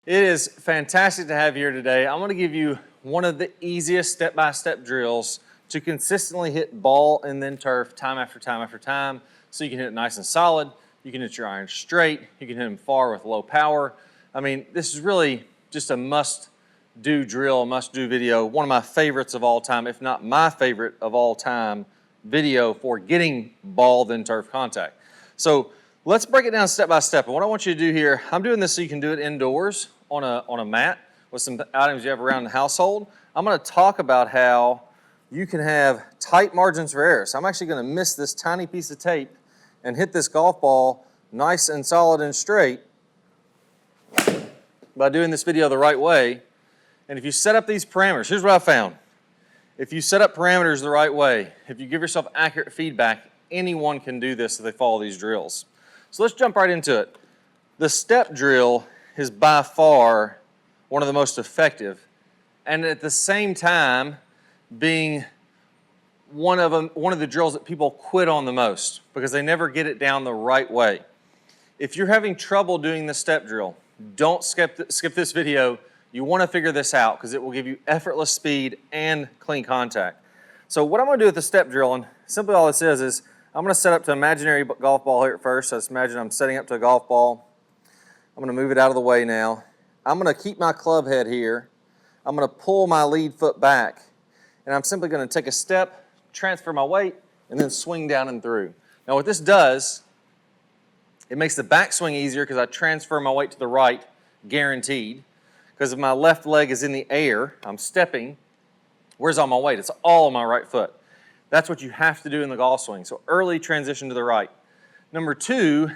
It is fantastic to have you here today. I'm going to give you one of the easiest step-by-step drills to consistently hit ball and then turf time after time after time. So you can hit it nice and solid, you can hit your irons straight, you can hit them far with low power. I mean, this is really just a must-do drill, a must-do video. One of my favorites of all time, if not my favorite of all time video for getting ball then turf contact. So let's break it down step by step. And what I want you to do here, I'm doing this so you can do it indoors on a mat with some items you have around the household. I'm going to talk about how you can have tight margins for error. So I'm actually going to miss this tiny piece of tape and hit this golf ball nice and solid and straight by doing this video the right way. And if you set up these parameters, here's what I found. If you set up parameters the right way, if you give yourself accurate feedback, anyone can do this if they follow these drills. So let's jump right into it. The step drill is by far one of the most effective, and at the same time being one of the drills that people quit on the most because they never get it down the right way. If you're having trouble doing the step drill, don't skip this video. You want to figure this out because it will give you effortless speed and clean contact. So what I'm going to do with the step drill, and simply all this is I'm going to set up to an imaginary golf ball here at first. So just imagine I'm setting up to a golf ball. I'm going to move it out of the way now. I'm going to keep my club head here. I'm going to pull my lead foot back, and I'm simply going to take a step, transfer my weight, and then swing down and through. Now what this does, it makes the backswing easier because I transfer my weight to the right, guaranteed. Because if my left leg is in the air, I'm stepping, where's all my weight? It's all on my right foot. That's what you have to do in the golf swing. So early transition to the right. Number two,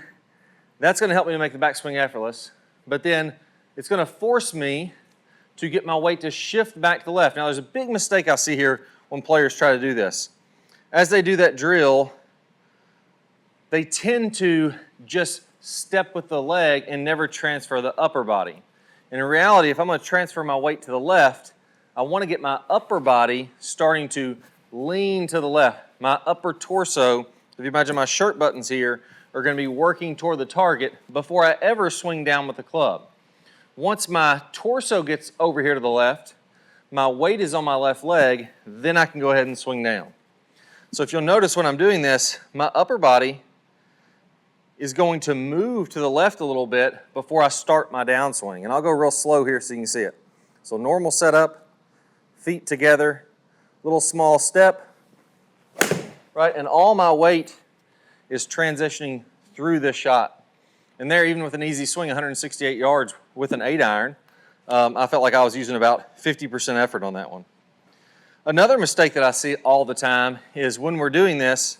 that's going to help me to make the backswing effortless, but then it's going to force me to get my weight to shift back to the left. Now there's a big mistake I see here when players try to do this. As they do that drill, they tend to just step with the leg and never transfer the upper body. And in reality, if I'm going to transfer my weight to the left, I want to get my upper body starting to lean to the left. My upper torso, if you imagine my shirt buttons here, are going to be working toward the target before I ever swing down with the club. Once my torso gets over here to the left, my weight is on my left leg, then I can go ahead and swing down. So if you'll notice when I'm doing this, my upper body is going to move to the left a little bit before I start my downswing. And I'll go real slow here so you can see it. So normal setup, feet together, little small step, right? And all my weight is transitioning through this shot. And there, even with an easy swing, 168 yards with an 8-iron, I felt like I was using about 50% effort on that one. Another mistake that I see all the time is when we're doing this,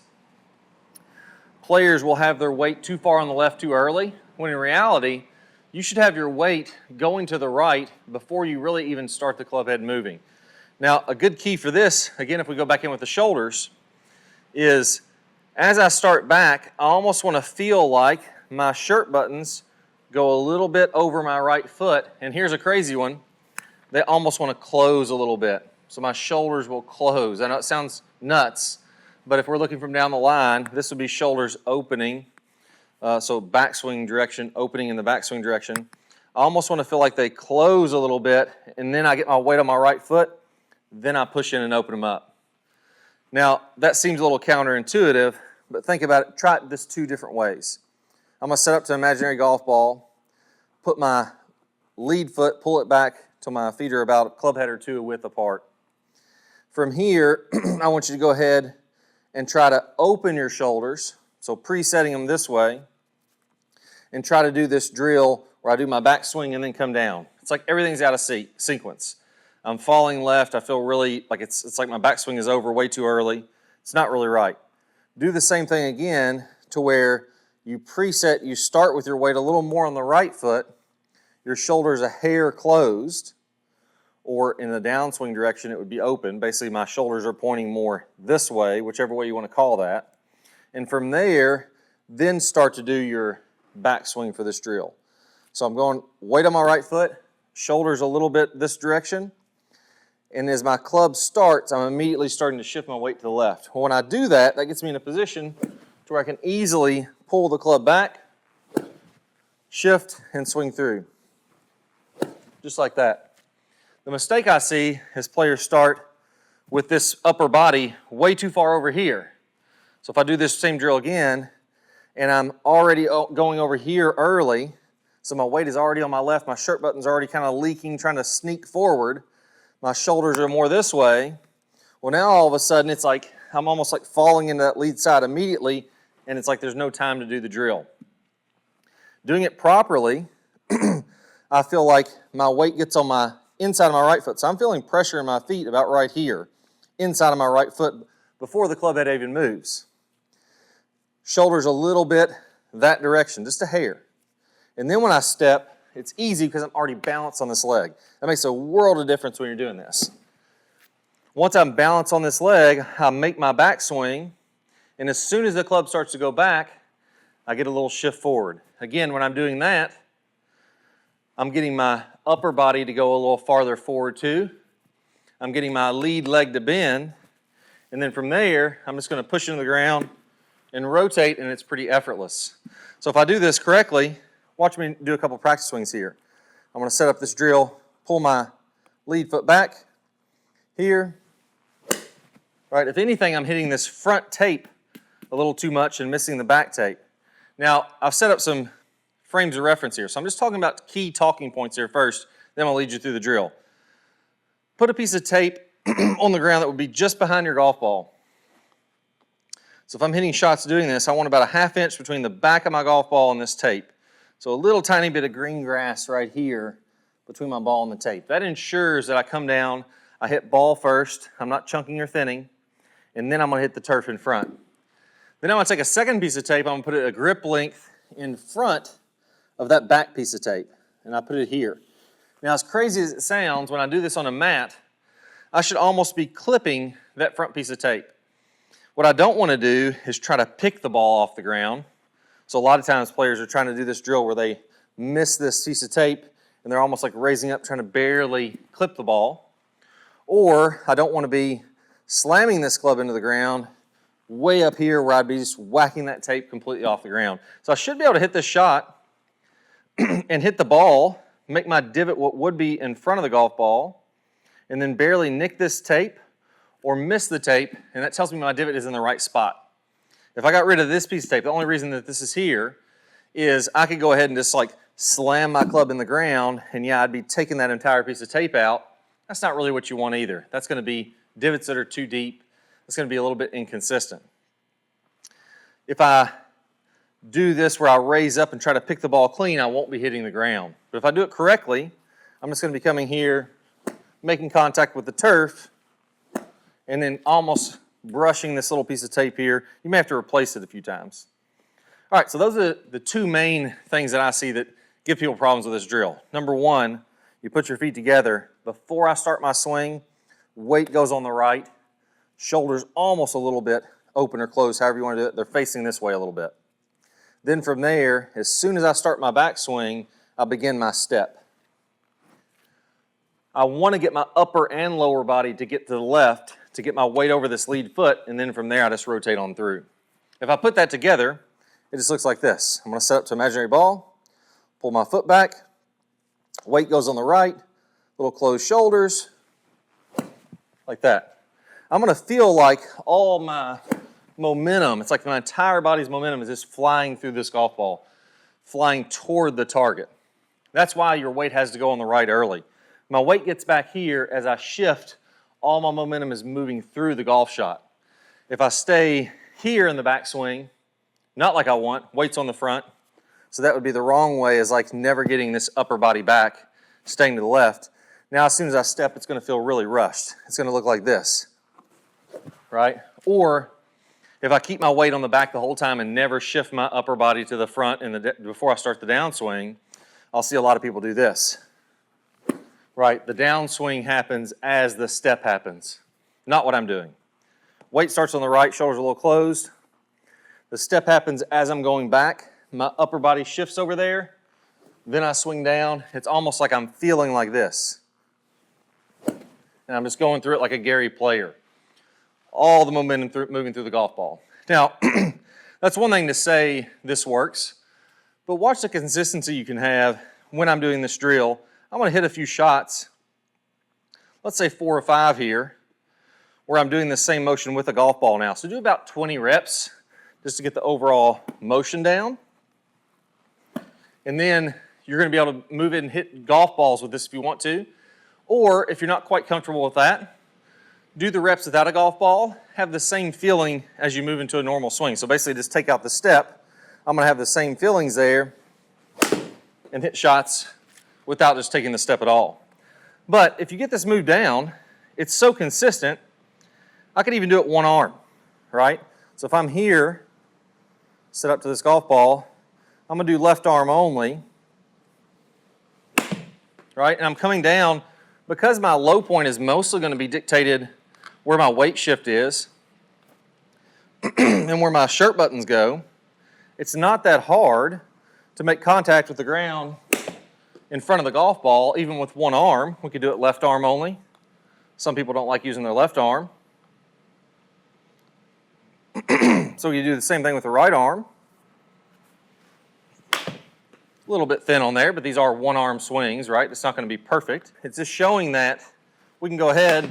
players will have their weight too far on the left too early, when in reality, you should have your weight going to the right before you really even start the club head moving. Now, a good key for this, again, if we go back in with the shoulders, is as I start back, I almost want to feel like my shirt buttons go a little bit over my right foot. And here's a crazy one. They almost want to close a little bit. So my shoulders will close. I know it sounds nuts, but if we're looking from down the line, this would be shoulders opening. So backswing direction, opening in the backswing direction. I almost want to feel like they close a little bit, and then I get my weight on my right foot, then I push in and open them up. Now, that seems a little counterintuitive, but think about it. Try this two different ways. I'm going to set up to an imaginary golf ball, put my lead foot, pull it back till my feet are about a club head or two width apart. From here, I want you to go ahead and try to open your shoulders, so presetting them this way, and try to do this drill where I do my backswing and then come down. It's like everything's out of sequence. I'm falling left. I feel really like it's like my backswing is over way too early. It's not really right. Do the same thing again to where you preset, you start with your weight a little more on the right foot, your shoulders a hair closed, or in the downswing direction it would be open. Basically my shoulders are pointing more this way, whichever way you want to call that. And from there, then start to do your backswing for this drill. So I'm going weight on my right foot, shoulders a little bit this direction, and as my club starts, I'm immediately starting to shift my weight to the left. Well, when I do that, that gets me in a position to where I can easily pull the club back, shift, and swing through. just like that. The mistake I see is players start with this upper body way too far over here. So if I do this same drill again, and I'm already going over here early, so my weight is already on my left, my shirt button's already kind of leaking, trying to sneak forward, my shoulders are more this way, well now all of a sudden it's like I'm almost like falling into that lead side immediately, and it's like there's no time to do the drill. Doing it properly, I feel like my weight gets on my inside of my right foot. So I'm feeling pressure in my feet about right here, inside of my right foot, before the club head even moves. Shoulders a little bit that direction, just a hair. And then when I step, it's easy because I'm already balanced on this leg. That makes a world of difference when you're doing this. Once I'm balanced on this leg, I make my backswing, and as soon as the club starts to go back, I get a little shift forward. Again, when I'm doing that, I'm getting my upper body to go a little farther forward too. I'm getting my lead leg to bend, and then from there, I'm just going to push into the ground and rotate, and it's pretty effortless. So if I do this correctly, watch me do a couple practice swings here. I'm going to set up this drill, pull my lead foot back here. Right, if anything, I'm hitting this front tape a little too much and missing the back tape. Now, I've set up some frames of reference here, so I'm just talking about key talking points here first, then I'll lead you through the drill. Put a piece of tape on the ground that would be just behind your golf ball. So if I'm hitting shots doing this, I want about a ½ inch between the back of my golf ball and this tape. So a little tiny bit of green grass right here between my ball and the tape. That ensures that I come down, I hit ball first, I'm not chunking or thinning, and then I'm going to hit the turf in front. Then I'm going to take a second piece of tape, I'm going to put it a grip length in front of that back piece of tape, and I put it here. Now, as crazy as it sounds, when I do this on a mat, I should almost be clipping that front piece of tape. What I don't want to do is try to pick the ball off the ground. So a lot of times players are trying to do this drill where they miss this piece of tape and they're almost like raising up trying to barely clip the ball. Or I don't want to be slamming this club into the ground way up here where I'd be just whacking that tape completely off the ground. So I should be able to hit this shot and hit the ball, make my divot what would be in front of the golf ball, and then barely nick this tape or miss the tape, and that tells me my divot is in the right spot. If I got rid of this piece of tape, the only reason that this is here is I could go ahead and just like slam my club in the ground, and yeah, I'd be taking that entire piece of tape out. That's not really what you want either. That's going to be divots that are too deep. It's going to be a little bit inconsistent. If I do this where I raise up and try to pick the ball clean, I won't be hitting the ground. But if I do it correctly, I'm just going to be coming here, making contact with the turf, and then almost brushing this little piece of tape here. You may have to replace it a few times. All right, so those are the two main things that I see that give people problems with this drill. Number one, you put your feet together. Before I start my swing, weight goes on the right, shoulders almost a little bit open or closed, however you want to do it. They're facing this way a little bit. Then from there, as soon as I start my backswing, I begin my step. I want to get my upper and lower body to get to the left to get my weight over this lead foot, and then from there I just rotate on through. If I put that together, it just looks like this. I'm going to set up to imaginary ball, pull my foot back, weight goes on the right, little closed shoulders, like that. I'm going to feel like all my momentum, it's like my entire body's momentum is just flying through this golf ball, flying toward the target. That's why your weight has to go on the right early. My weight gets back here as I shift, all my momentum is moving through the golf shot. If I stay here in the backswing, not like I want, weight's on the front, so that would be the wrong way, is like never getting this upper body back, staying to the left. Now as soon as I step, it's going to feel really rushed. It's going to look like this, right? Or if I keep my weight on the back the whole time and never shift my upper body to the front before I start the downswing, I'll see a lot of people do this. Right, the downswing happens as the step happens. Not what I'm doing. Weight starts on the right, shoulders a little closed. The step happens as I'm going back. My upper body shifts over there. Then I swing down. It's almost like I'm feeling like this. And I'm just going through it like a Gary player. All the momentum moving through the golf ball. Now, that's one thing to say this works, but watch the consistency you can have when I'm doing this drill. I'm going to hit a few shots, let's say 4 or 5 here, where I'm doing the same motion with a golf ball now. So do about 20 reps just to get the overall motion down. And then you're going to be able to move in and hit golf balls with this if you want to. Or if you're not quite comfortable with that, do the reps without a golf ball, have the same feeling as you move into a normal swing. So basically just take out the step. I'm going to have the same feelings there and hit shots without just taking the step at all. But if you get this move down, it's so consistent, I could even do it one arm, right? So if I'm here, set up to this golf ball, I'm going to do left arm only, right? And I'm coming down, because my low point is mostly going to be dictated where my weight shift is and where my shirt buttons go, it's not that hard to make contact with the ground in front of the golf ball, even with one arm. We could do it left arm only. Some people don't like using their left arm. So you do the same thing with the right arm. A little bit thin on there, but these are one-arm swings, right? It's not going to be perfect. It's just showing that we can go ahead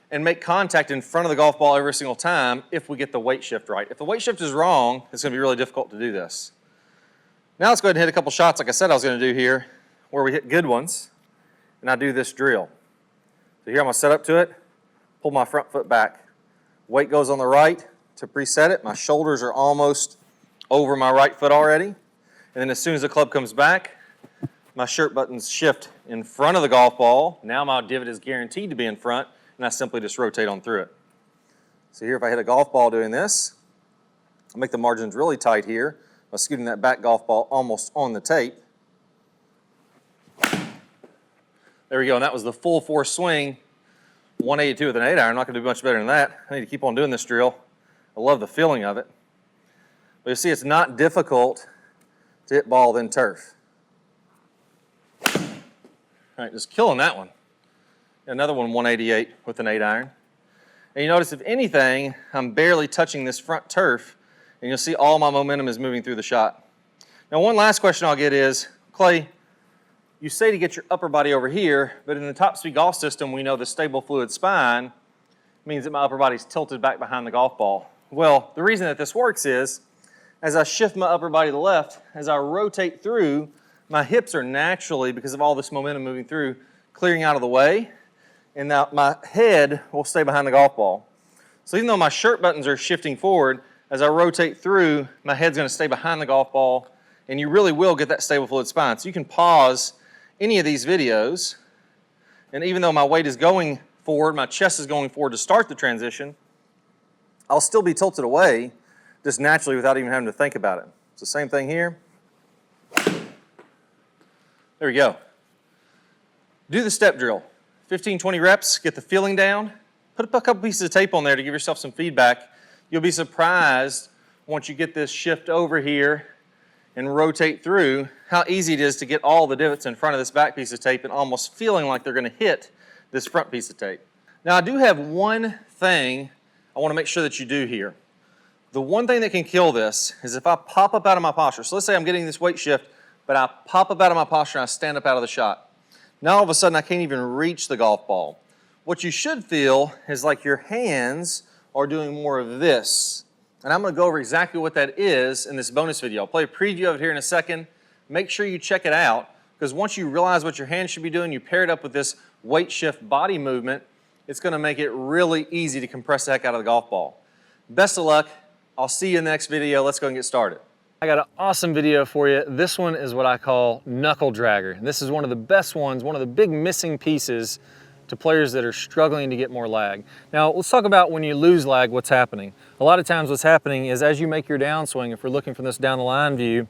and make contact in front of the golf ball every single time if we get the weight shift right. If the weight shift is wrong, it's going to be really difficult to do this. Now let's go ahead and hit a couple shots like I said I was going to do here, where we hit good ones, and I do this drill. So here I'm going to set up to it, pull my front foot back. Weight goes on the right to preset it. My shoulders are almost over my right foot already. And then as soon as the club comes back, my shirt buttons shift in front of the golf ball. Now my divot is guaranteed to be in front, and I simply just rotate on through it. So here if I hit a golf ball doing this, I'll make the margins really tight here by scooting that back golf ball almost on the tape. There we go, and that was the full force swing, 182 with an 8-iron. I'm not going to do much better than that. I need to keep on doing this drill. I love the feeling of it. But you see, it's not difficult to hit ball than turf. All right, just killing that one. Another one, 188 with an 8-iron. And you notice, if anything, I'm barely touching this front turf, and you'll see all my momentum is moving through the shot. Now, one last question I'll get is, Clay, you say to get your upper body over here, but in the top speed golf system, we know the stable fluid spine means that my upper body's tilted back behind the golf ball. Well, the reason that this works is, as I shift my upper body to the left, as I rotate through, my hips are naturally, because of all this momentum moving through, clearing out of the way, and now my head will stay behind the golf ball. So even though my shirt buttons are shifting forward, as I rotate through, my head's going to stay behind the golf ball, and you really will get that stable fluid spine. So you can pause any of these videos, and even though my weight is going forward, my chest is going forward to start the transition, I'll still be tilted away just naturally without even having to think about it. It's the same thing here. There we go. Do the step drill. 15, 20 reps, get the feeling down. Put a couple pieces of tape on there to give yourself some feedback. You'll be surprised once you get this shift over here and rotate through how easy it is to get all the divots in front of this back piece of tape and almost feeling like they're going to hit this front piece of tape. Now I do have one thing I want to make sure that you do here. The one thing that can kill this is if I pop up out of my posture. So let's say I'm getting this weight shift, but I pop up out of my posture and I stand up out of the shot. Now all of a sudden I can't even reach the golf ball. What you should feel is like your hands are doing more of this. And I'm going to go over exactly what that is in this bonus video. I'll play a preview of it here in a second. Make sure you check it out, because once you realize what your hands should be doing, you pair it up with this weight shift body movement, it's going to make it really easy to compress the heck out of the golf ball. Best of luck. I'll see you in the next video. Let's go and get started. I got an awesome video for you. This one is what I call knuckle dragger. This is one of the best ones, one of the big missing pieces to players that are struggling to get more lag. Now, let's talk about when you lose lag, what's happening. A lot of times what's happening is as you make your downswing, if we're looking from this down the line view,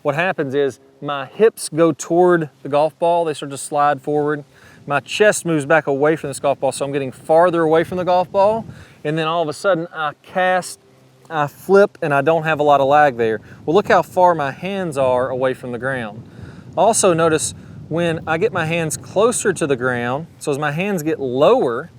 what happens is my hips go toward the golf ball. They start to slide forward. My chest moves back away from this golf ball, so I'm getting farther away from the golf ball. And then all of a sudden, I cast, I flip, and I don't have a lot of lag there. Well, look how far my hands are away from the ground. Also notice when I get my hands closer to the ground, so as my hands get lower,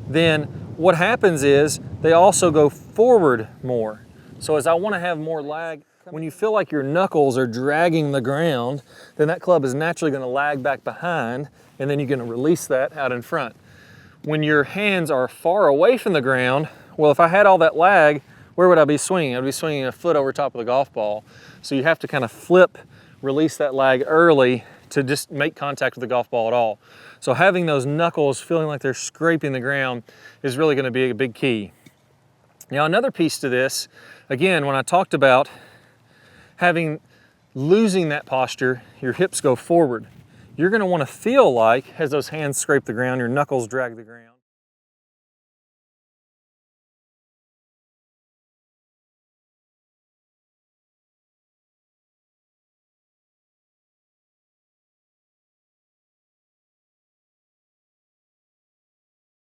then what happens is they also go forward more. So as I want to have more lag, When you feel like your knuckles are dragging the ground, then that club is naturally going to lag back behind, and then you're going to release that out in front. When your hands are far away from the ground, well, if I had all that lag, where would I be swinging? I'd be swinging a foot over top of the golf ball. So you have to kind of flip, release that lag early to just make contact with the golf ball at all. So having those knuckles feeling like they're scraping the ground is really going to be a big key. Now another piece to this, again, when I talked about losing that posture, your hips go forward. You're going to want to feel like, as those hands scrape the ground, your knuckles drag the ground.